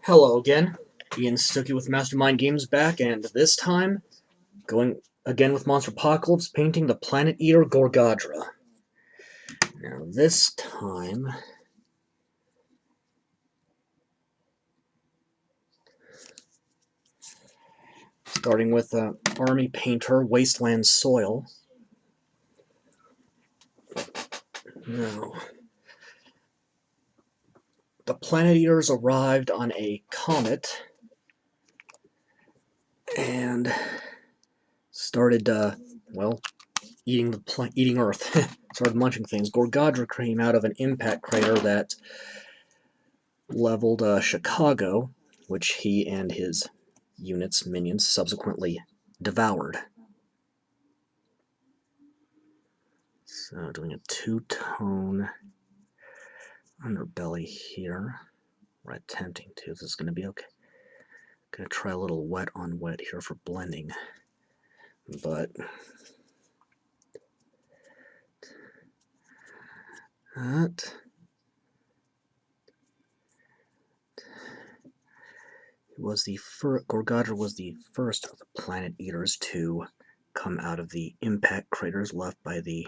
Hello again, Ian Stuckey with Mastermind Games back, and this time, going again with Monsterpocalypse, painting the Planet Eater Gorghadra. Now this time, starting with Army Painter, Wasteland Soil. Now, the Planet Eaters arrived on a comet and started, eating Earth. Started munching things. Gorghadra came out of an impact crater that leveled Chicago, which he and his minions, subsequently devoured. So doing a two-tone underbelly here. We're attempting to. This is going to be okay. Going to try a little wet on wet here for blending. But that was the first. Gorghadra was the first of the Planet Eaters to come out of the impact craters left by the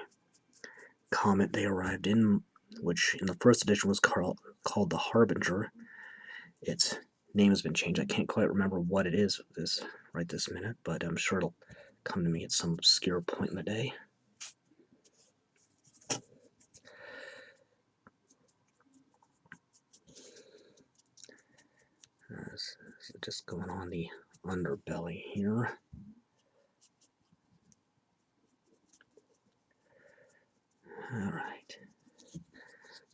comet they arrived in, which in the first edition was called the Harbinger. Its name has been changed. I can't quite remember what it is right this minute, but I'm sure it'll come to me at some obscure point in the day. So just going on the underbelly here. Alright.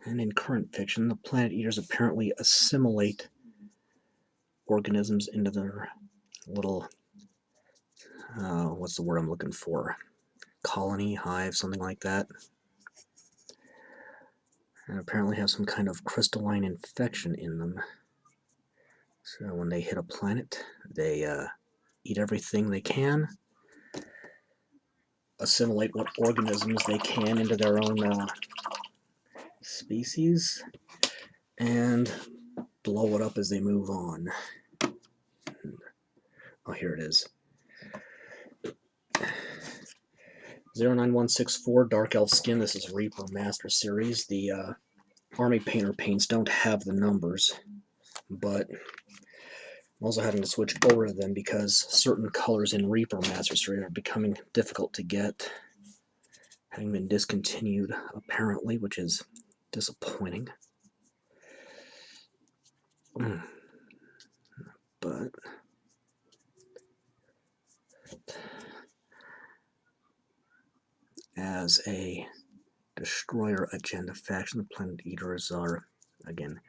And in current fiction, the Planet Eaters apparently assimilate organisms into their little, what's the word I'm looking for? Colony, hive, something like that. And apparently have some kind of crystalline infection in them. So when they hit a planet, they eat everything they can, assimilate what organisms they can into their own species, and blow it up as they move on. Oh, here it is. 09164 Dark Elf Skin. This is Reaper Master Series. The Army Painter paints don't have the numbers, but I'm also having to switch over to them because certain colors in Reaper Master Series are becoming difficult to get, having been discontinued apparently, which is disappointing. But as a destroyer agenda faction, the Planet Eaters are, again,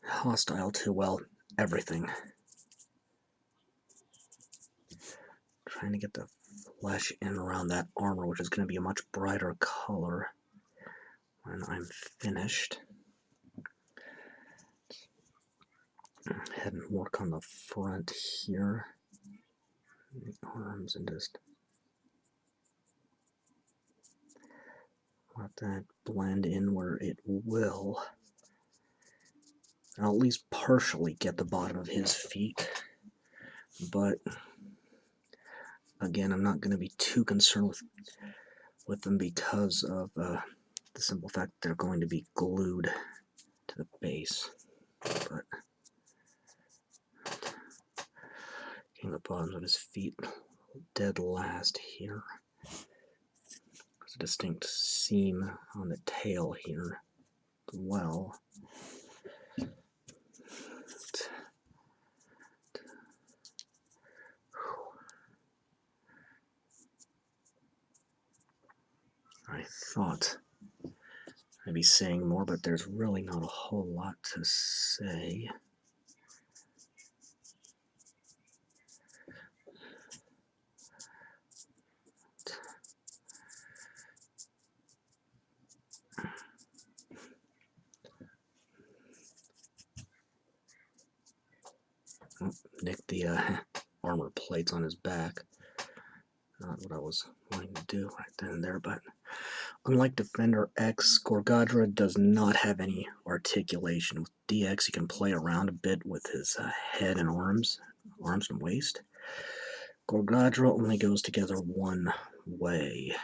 hostile to, well, everything. Trying to get the flesh in around that armor, which is going to be a much brighter color when I'm finished. Head and work on the front here. The arms, and just let that blend in where it will. I'll at least partially get the bottom of his feet, but again, I'm not going to be too concerned with them because of the simple fact that they're going to be glued to the base. But getting the bottoms of his feet dead last here. There's a distinct seam on the tail here as well. I thought I'd be saying more, but there's really not a whole lot to say. Oh, nicked the armor plates on his back. Not what I was wanting to do right then and there, but Unlike Defender X, Gorghadra does not have any articulation. With DX, he can play around a bit with his head and arms and waist. Gorghadra only goes together one way.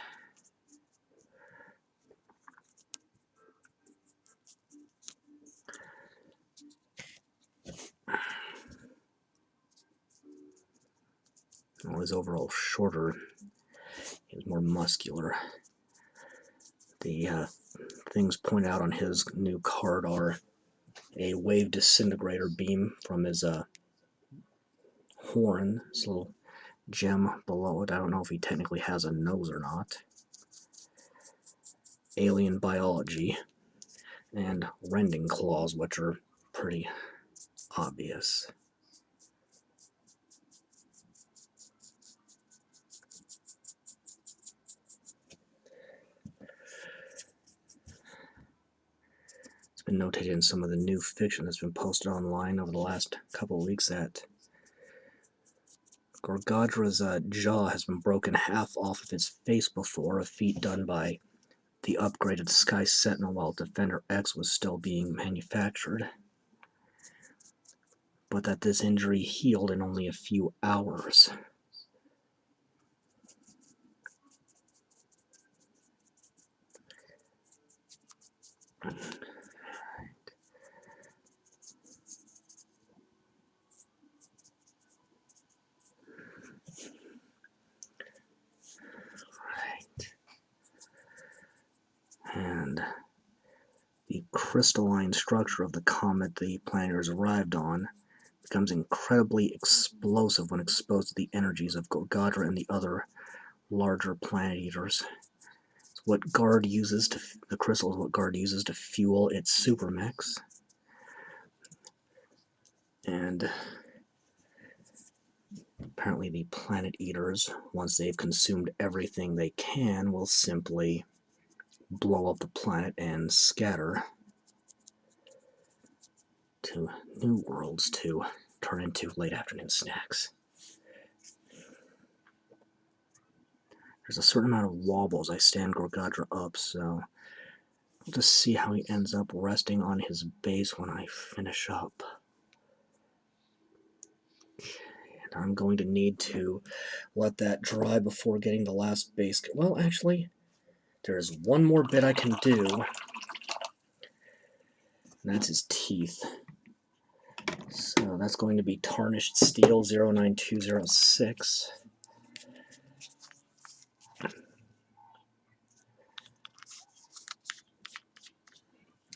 Well, his overall shorter, he's more muscular. The things pointed out on his new card are a wave disintegrator beam from his horn, this little gem below it. I don't know if he technically has a nose or not. Alien biology, and rending claws, which are pretty obvious. It's been notated in some of the new fiction that's been posted online over the last couple of weeks that Gorghadra's jaw has been broken half off of its face before, a feat done by the upgraded Sky Sentinel while Defender X was still being manufactured, but that this injury healed in only a few hours. And the crystalline structure of the comet the planeters arrived on becomes incredibly explosive when exposed to the energies of Gorghadra and the other larger planet eaters. It's what Guard uses to, the crystal is what Guard uses to fuel its super mechs. And apparently the planet eaters, once they've consumed everything they can, will simply blow up the planet and scatter to new worlds to turn into late afternoon snacks. There's a certain amount of wobble as I stand Gorghadra up, so we'll just see how he ends up resting on his base when I finish up. And I'm going to need to let that dry before getting the last base. Well, actually, there's one more bit I can do, and that's his teeth. So that's going to be Tarnished Steel 09206.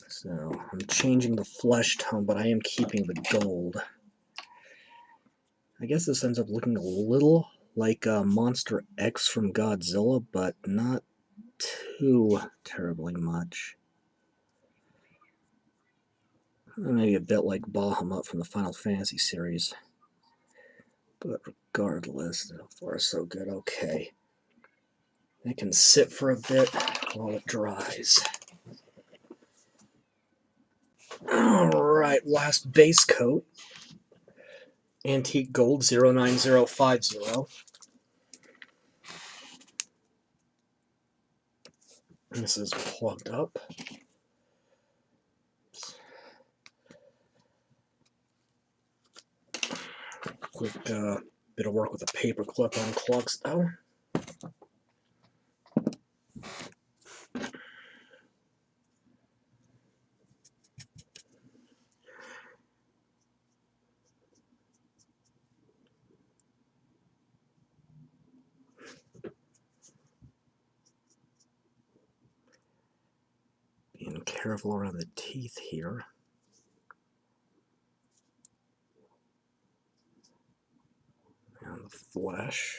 So I'm changing the flesh tone, but I am keeping the gold. I guess this ends up looking a little like Monster X from Godzilla, but not too terribly much. Maybe a bit like Bahamut from the Final Fantasy series. But regardless, so far so good. Okay. It can sit for a bit while it dries. Alright, last base coat. Antique Gold 09050. This is plugged up. Quick bit of work with a paper clip on clogs though. Being careful around the teeth here. And the flesh.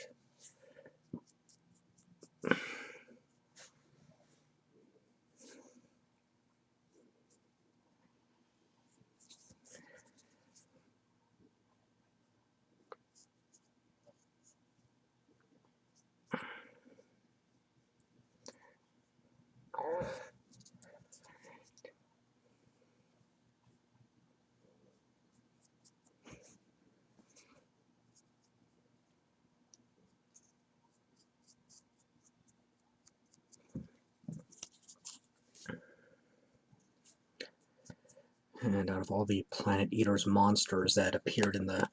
And out of all the Planet Eaters monsters that appeared in the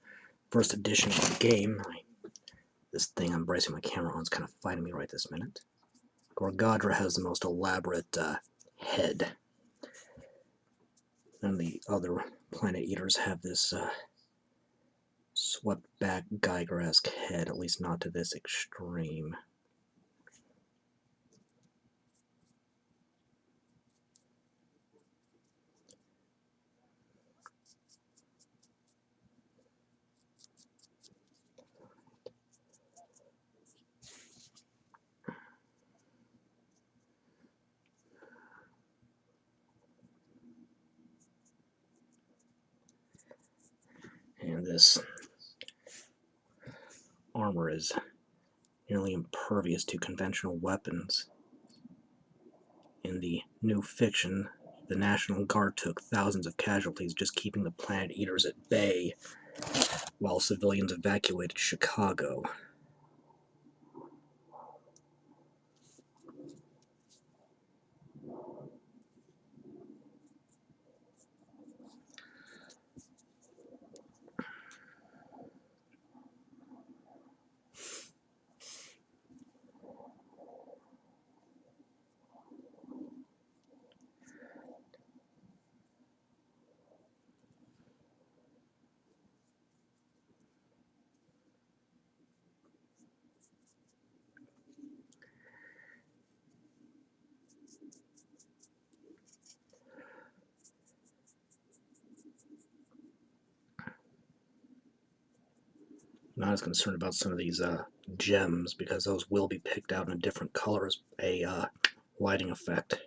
first edition of the game, this thing I'm bracing my camera on is kind of fighting me right this minute. Gorghadra has the most elaborate head. And the other Planet Eaters have this swept back Geiger-esque head, at least not to this extreme. And this armor is nearly impervious to conventional weapons. In the new fiction, the National Guard took thousands of casualties just keeping the Planet Eaters at bay while civilians evacuated Chicago. Not as concerned about some of these gems, because those will be picked out in a different color as a lighting effect.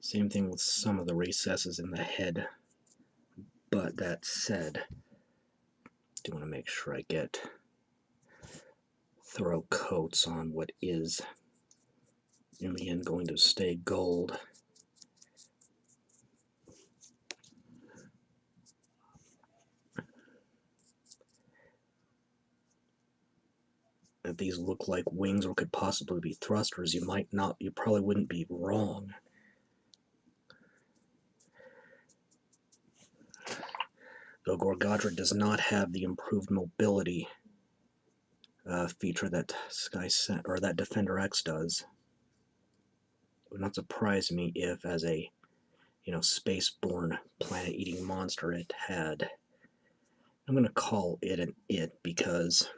Same thing with some of the recesses in the head. But that said, I do want to make sure I get thorough coats on what is, in the end, going to stay gold. If these look like wings or could possibly be thrusters, you probably wouldn't be wrong. Though Gorghadra does not have the improved mobility feature that that Defender X does. It would not surprise me if, as a space-born planet-eating monster, it had. I'm going to call it an it because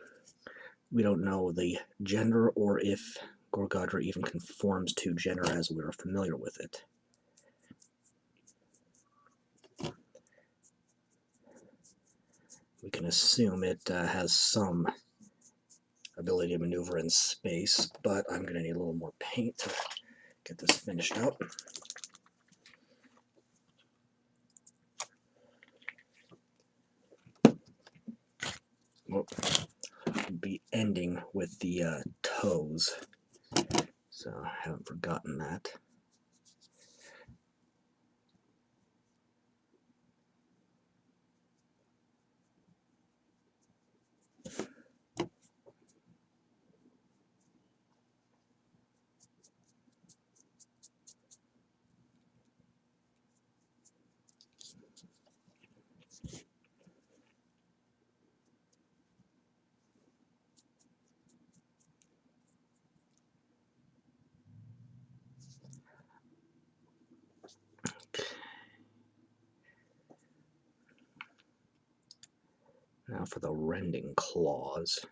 we don't know the gender or if Gorghadra even conforms to gender as we are familiar with it. We can assume it has some ability to maneuver in space, but I'm going to need a little more paint to get this finished up. We'll be ending with the toes, so I haven't forgotten that. Now for the rending claws.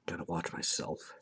Gotta watch myself.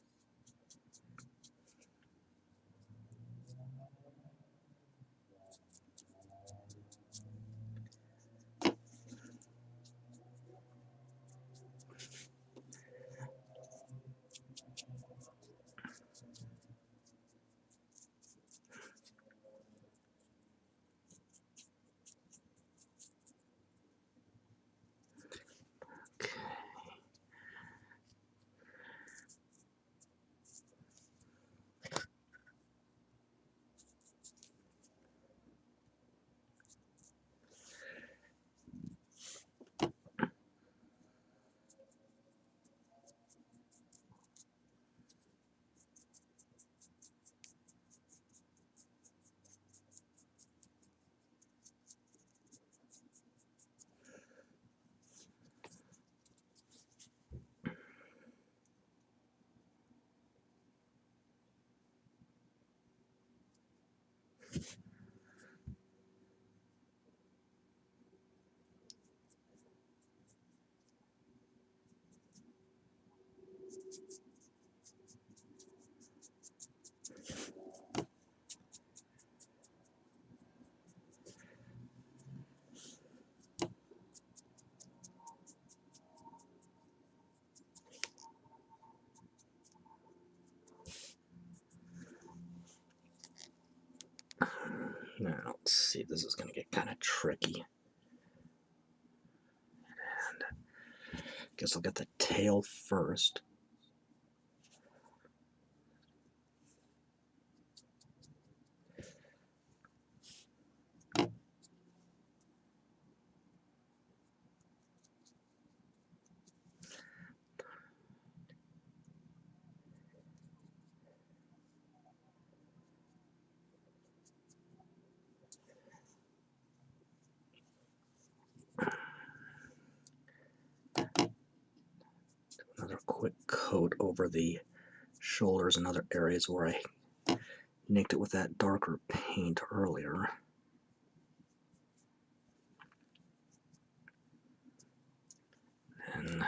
Let's see, this is going to get kind of tricky. And I guess I'll get the tail first. Another quick coat over the shoulders and other areas where I nicked it with that darker paint earlier. And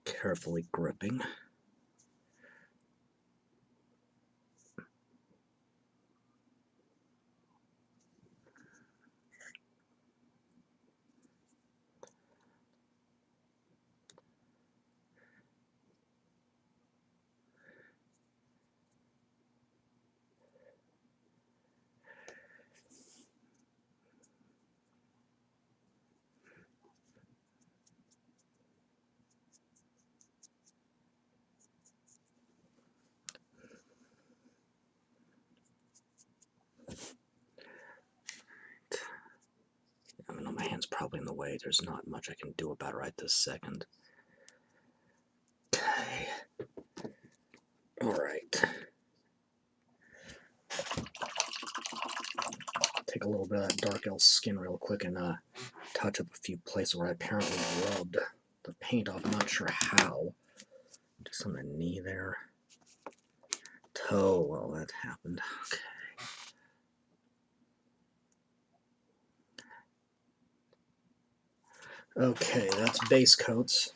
carefully gripping. I know my hand's probably in the way. There's not much I can do about it right this second. Okay. Alright. Take a little bit of that dark elf skin real quick and touch up a few places where I apparently rubbed the paint off. I'm not sure how. Just on the knee there. Toe, well, that happened. Okay, that's base coats.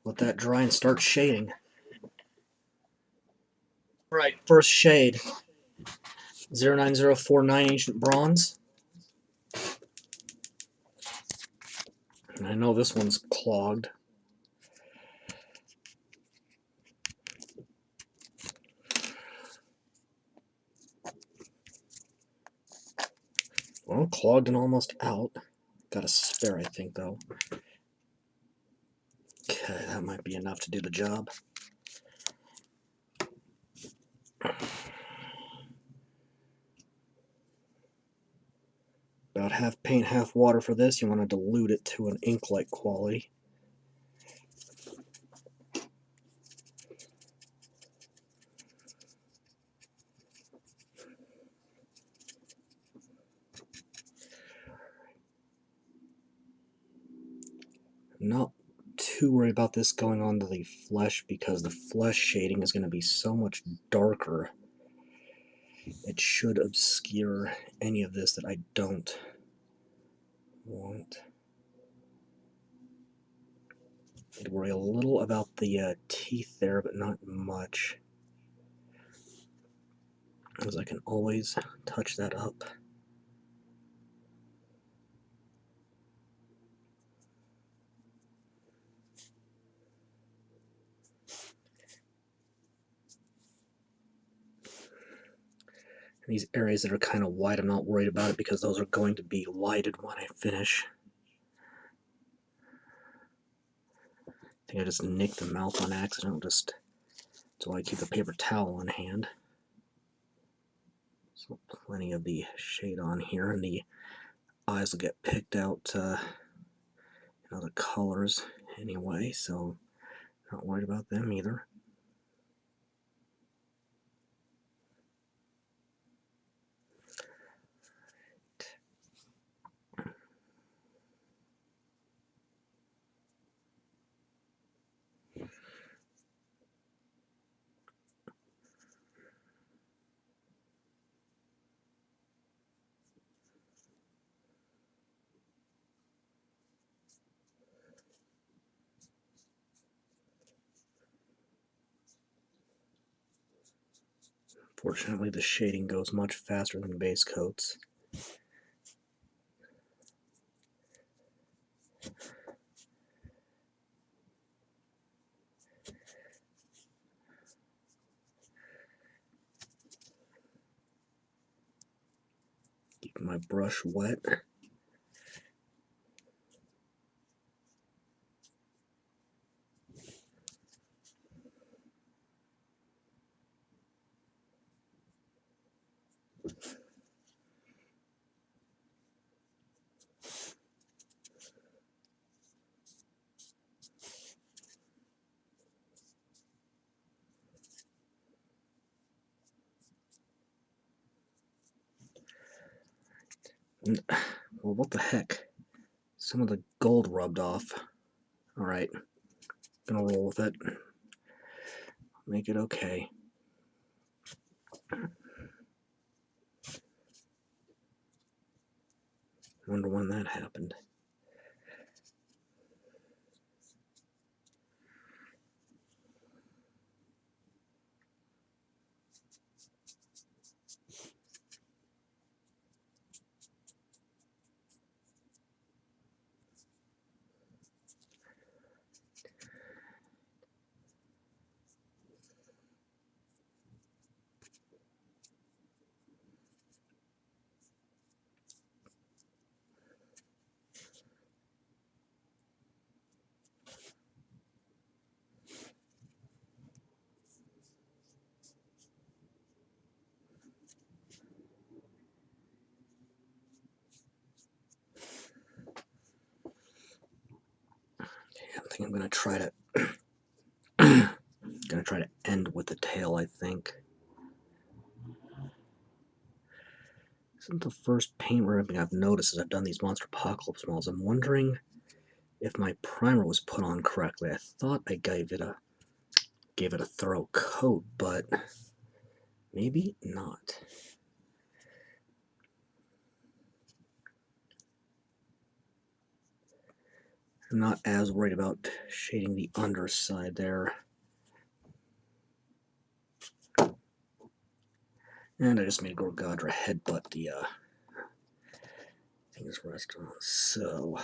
Let that dry and start shading. Right, first shade. 09049 Ancient Bronze. And I know this one's clogged. Well, clogged and almost out. Got a spare, I think, though. Okay, that might be enough to do the job. About half paint, half water for this. You want to dilute it to an ink-like quality. Not too worried about this going on to the flesh because the flesh shading is going to be so much darker. It should obscure any of this that I don't want. I'd worry a little about the teeth there, but not much, because I can always touch that up. These areas that are kind of white, I'm not worried about it because those are going to be lighted when I finish. I think I just nicked the mouth on accident, just so I keep a paper towel in hand. So plenty of the shade on here, and the eyes will get picked out in other colors anyway, so not worried about them either. Fortunately, the shading goes much faster than base coats. Keep my brush wet. Well, what the heck? Some of the gold rubbed off. Alright, gonna roll with it. Make it okay. Wonder when that happened. I think I'm gonna try to end with the tail, I think. Isn't the first paint ripping I've noticed as I've done these Monsterpocalypse models. I'm wondering if my primer was put on correctly. I thought I gave it a thorough coat, but maybe not. I'm not as worried about shading the underside there. And I just made Gorghadra headbutt the things restaurant. So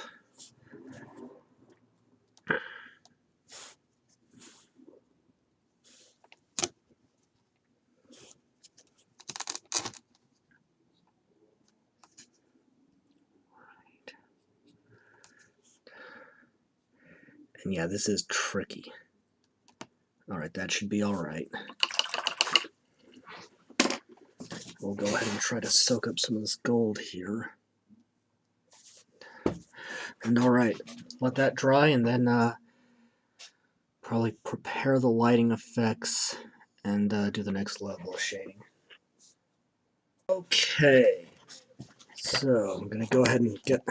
and yeah, this is tricky. Alright, that should be alright. We'll go ahead and try to soak up some of this gold here. And alright, let that dry and then probably prepare the lighting effects and do the next level of shading. Okay, so I'm gonna go ahead and get...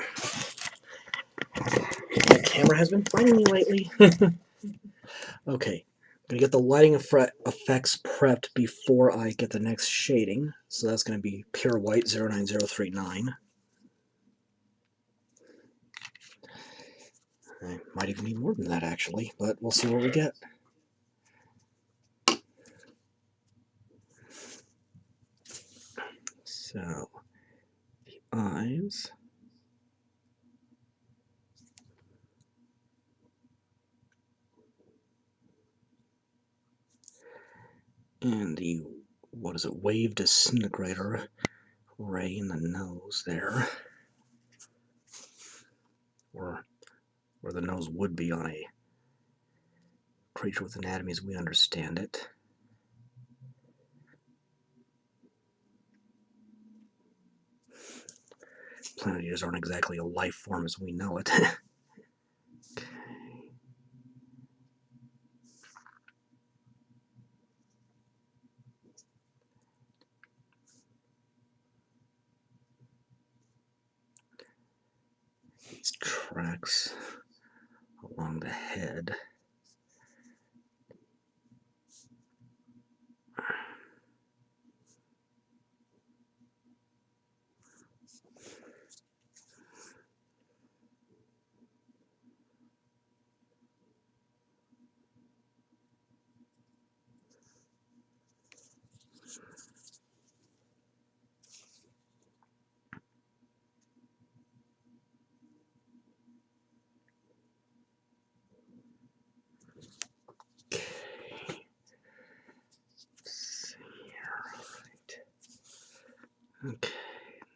My camera has been fighting me lately. Okay, I'm gonna get the lighting effects prepped before I get the next shading. So that's gonna be pure white 09039. I might even need more than that actually, but we'll see what we get. So, the eyes. And the, what is it, wave disintegrator ray in the nose there. Or where the nose would be on a creature with anatomy as we understand it. Planet Eaters aren't exactly a life form as we know it. Okay. These tracks along the head.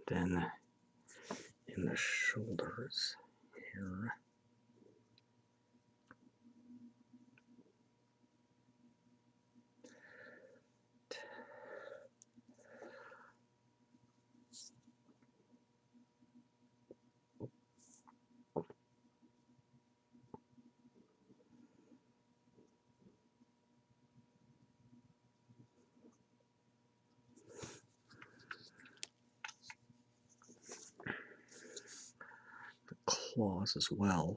Then in the shoulders here. The claws as well.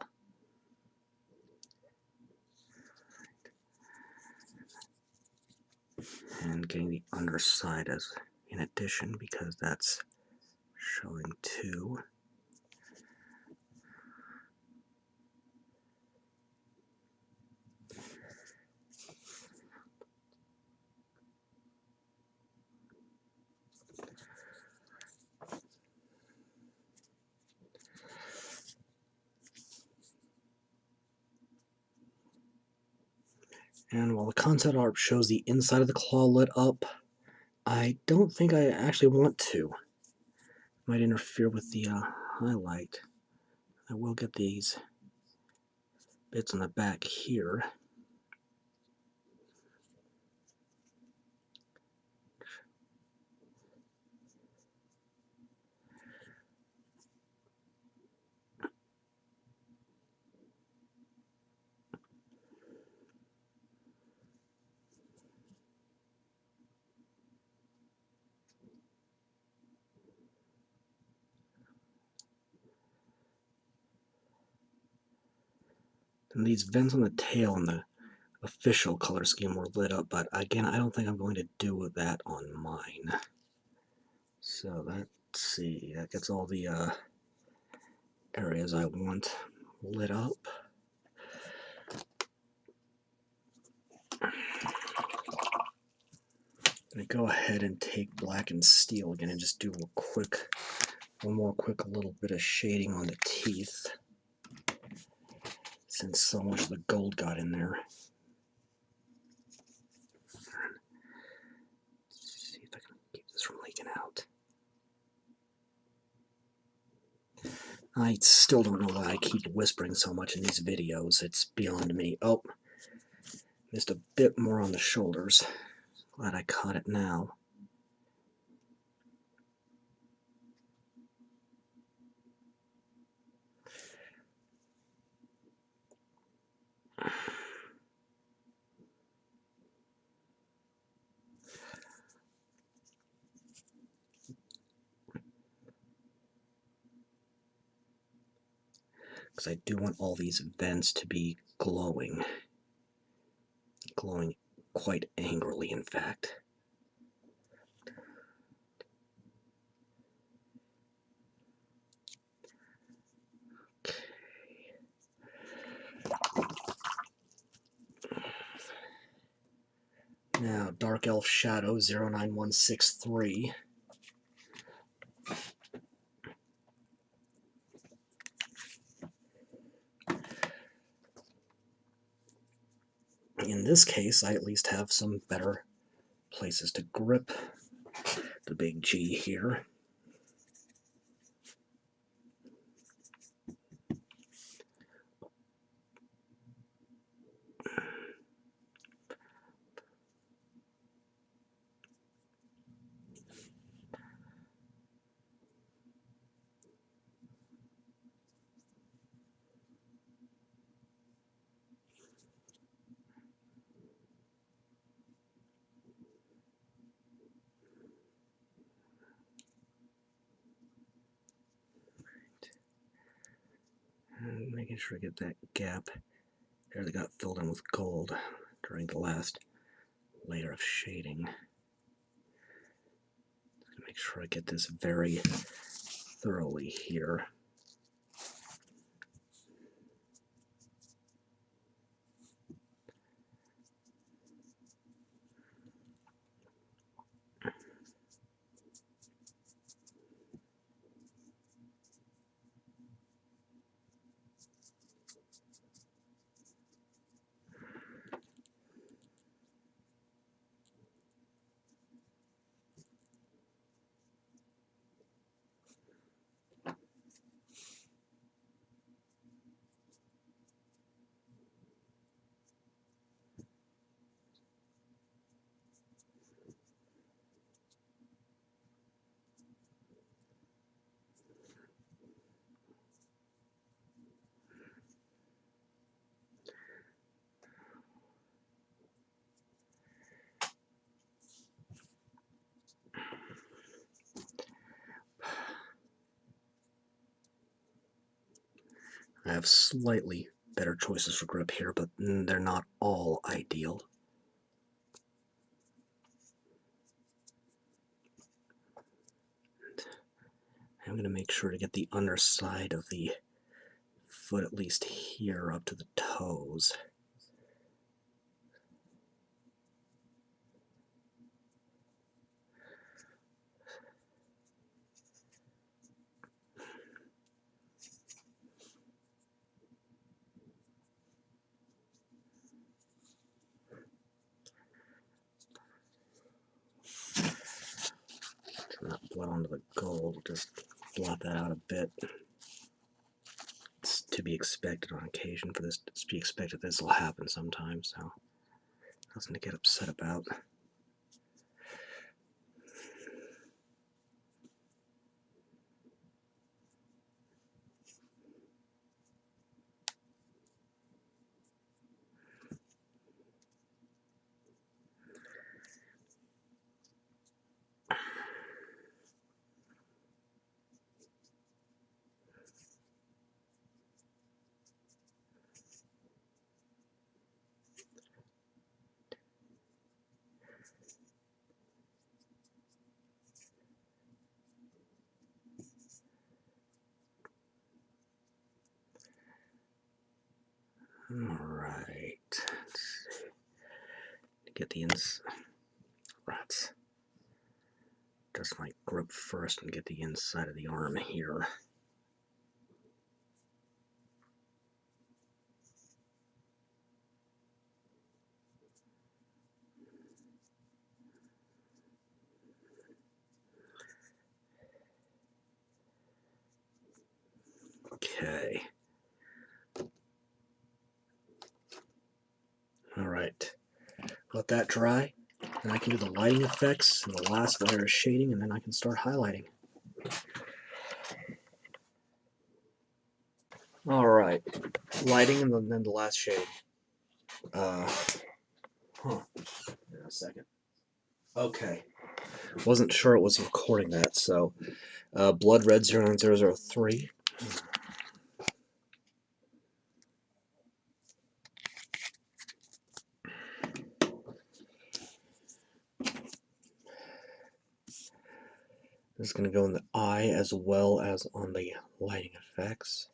And getting the underside as in addition, because that's showing too. And while the concept art shows the inside of the claw lit up, I don't think I actually want to. Might interfere with the highlight. I will get these bits on the back here. And these vents on the tail in the official color scheme were lit up, but again, I don't think I'm going to do that on mine. So let's see, that gets all the areas I want lit up. I'm going to go ahead and take Blackened Steel again and just do one more quick little bit of shading on the teeth, since so much of the gold got in there. Let's see if I can keep this from leaking out. I still don't know why I keep whispering so much in these videos. It's beyond me. Oh, missed a bit more on the shoulders. Glad I caught it now. Because I do want all these vents to be glowing. Glowing quite angrily, in fact. Now, Dark Elf Shadow 09163. In this case, I at least have some better places to grip the big G here. And making sure I get that gap there that got filled in with gold during the last layer of shading. Make sure I get this very thoroughly here. I have slightly better choices for grip here, but they're not all ideal. I'm going to make sure to get the underside of the foot at least here up to the toes. Turn that blood onto the gold, just blot that out a bit. It's to be expected on occasion for this. It's to be expected this will happen sometimes, so nothing to get upset about. Alright. Get the rats. Just my grip first and get the inside of the arm here. Okay. Alright. Let that dry. Then I can do the lighting effects and the last layer of shading, and then I can start highlighting. Alright. Lighting and then the last shade. Wait a second. Okay. Wasn't sure it was recording that, so Blood Red 09003. This is going to go in the eye as well as on the lighting effects.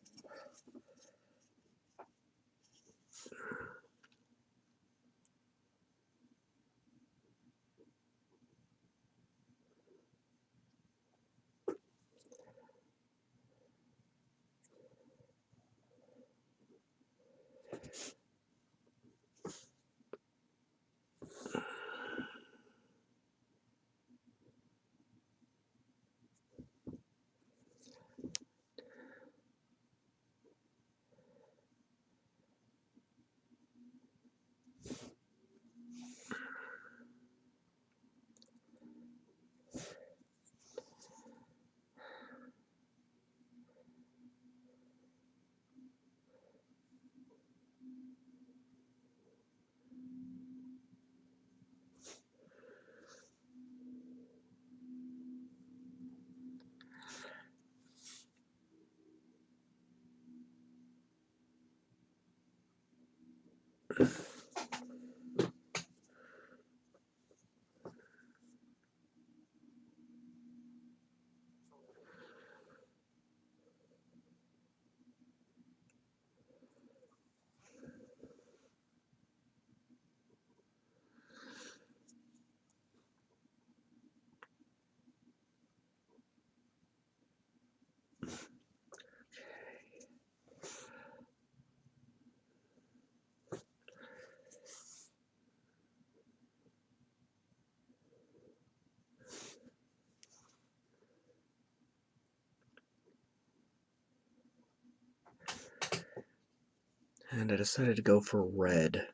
And I decided to go for red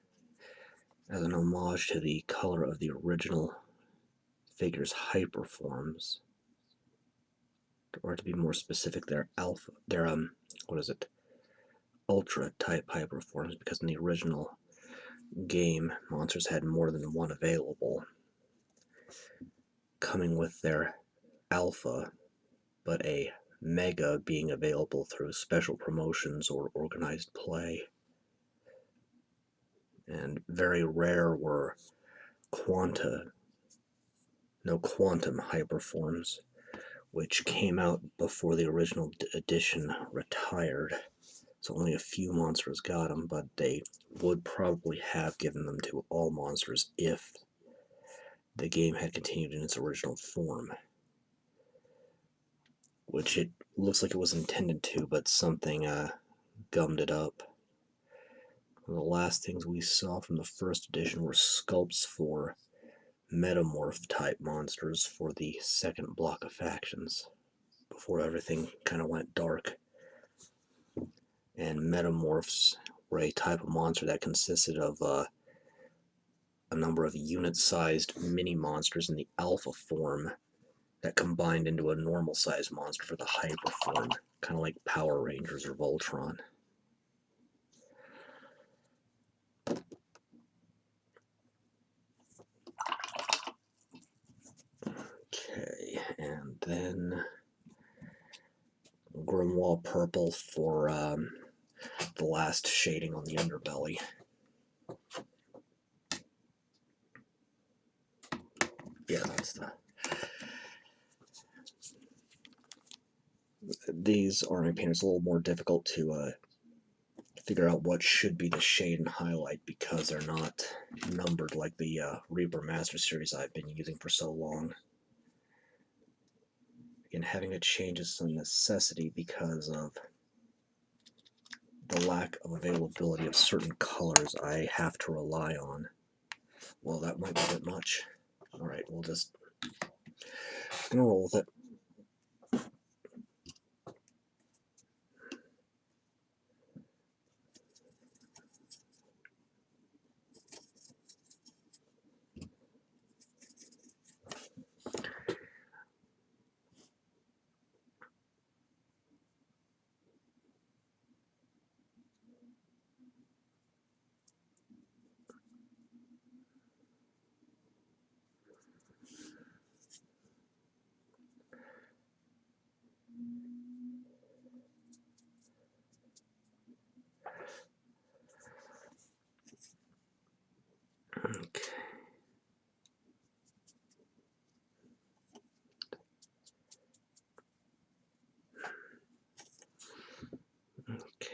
as an homage to the color of the original figure's hyperforms. Or to be more specific, their ultra type hyperforms, because in the original game, monsters had more than one available, coming with their alpha, but a Mega being available through special promotions or organized play. And very rare were quantum hyperforms, which came out before the original edition retired. So only a few monsters got them, but they would probably have given them to all monsters if the game had continued in its original form. Which it looks like it was intended to, but something gummed it up. One of the last things we saw from the first edition were sculpts for metamorph type monsters for the second block of factions, before everything kind of went dark. And metamorphs were a type of monster that consisted of a number of unit-sized mini-monsters in the alpha form that combined into a normal-sized monster for the hyper form, kind of like Power Rangers or Voltron. Okay, and then Grimoire purple for the last shading on the underbelly. Yeah, that's the... These army painters are a little more difficult to figure out what should be the shade and highlight because they're not numbered like the Reaper Master series I've been using for so long. Again, having to change is a necessity because of the lack of availability of certain colors I have to rely on. Well, that might be a bit much. Alright, we'll just gonna roll with it. Okay. Okay.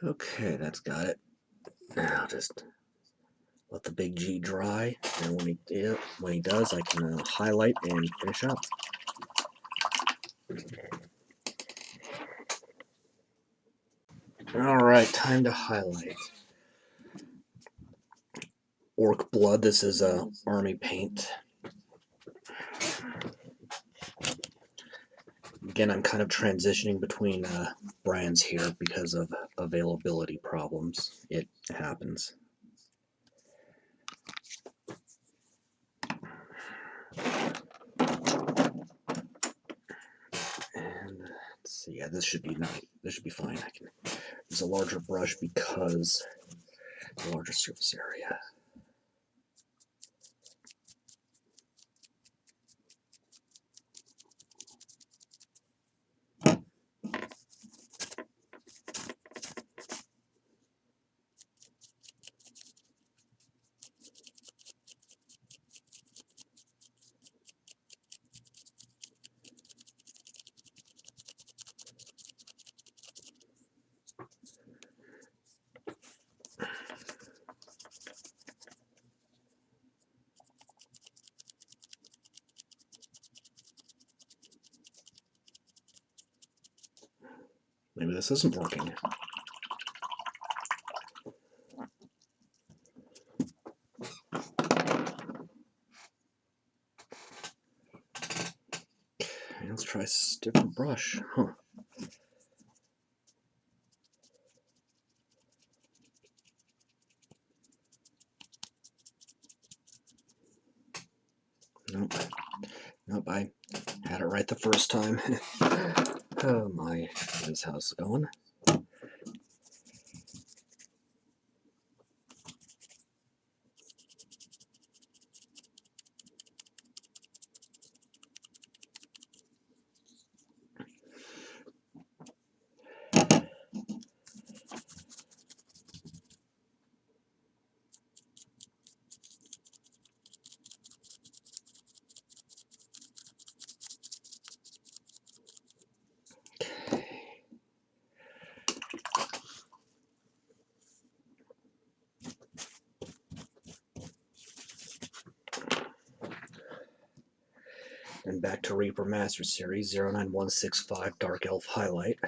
Okay, that's got it. Now just let the big G dry, and when he does, I can highlight and finish up. Alright, time to highlight. Orc Blood, this is army paint. Again, I'm kind of transitioning between brands here because of availability problems. It happens. And let's see, yeah, this should be nice. This should be fine. I can use a larger brush because the larger surface area. Maybe this isn't working. Let's try a different brush. Huh. Nope. Nope, I had it right the first time. Oh my, how's it going? And back to Reaper Master Series 09165 Dark Elf Highlight.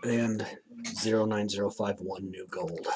And 09051 new gold.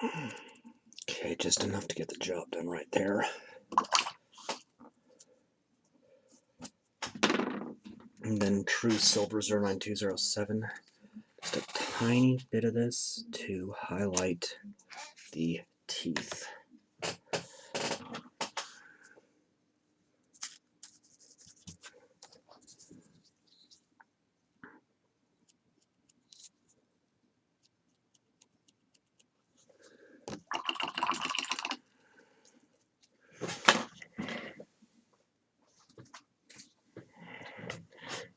Okay, just enough to get the job done right there. And then True Silver 09207. Just a tiny bit of this to highlight the teeth.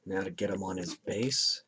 Now to get him on his base.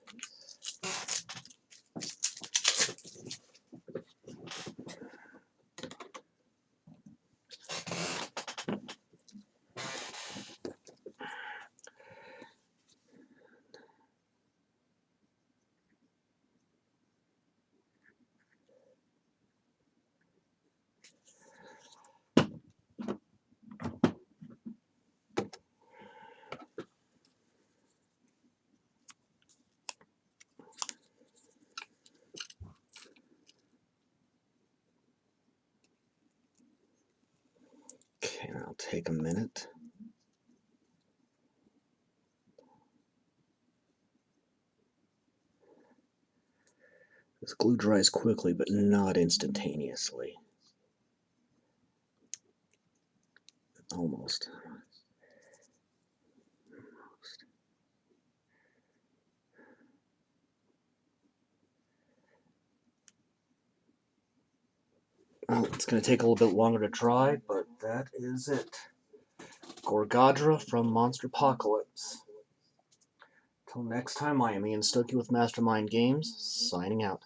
Okay, I'll take a minute. This glue dries quickly, but not instantaneously. Almost. Well, it's going to take a little bit longer to dry, but that is it. Gorghadra from Monsterpocalypse. Till next time, I am Ian Stokey with Mastermind Games, signing out.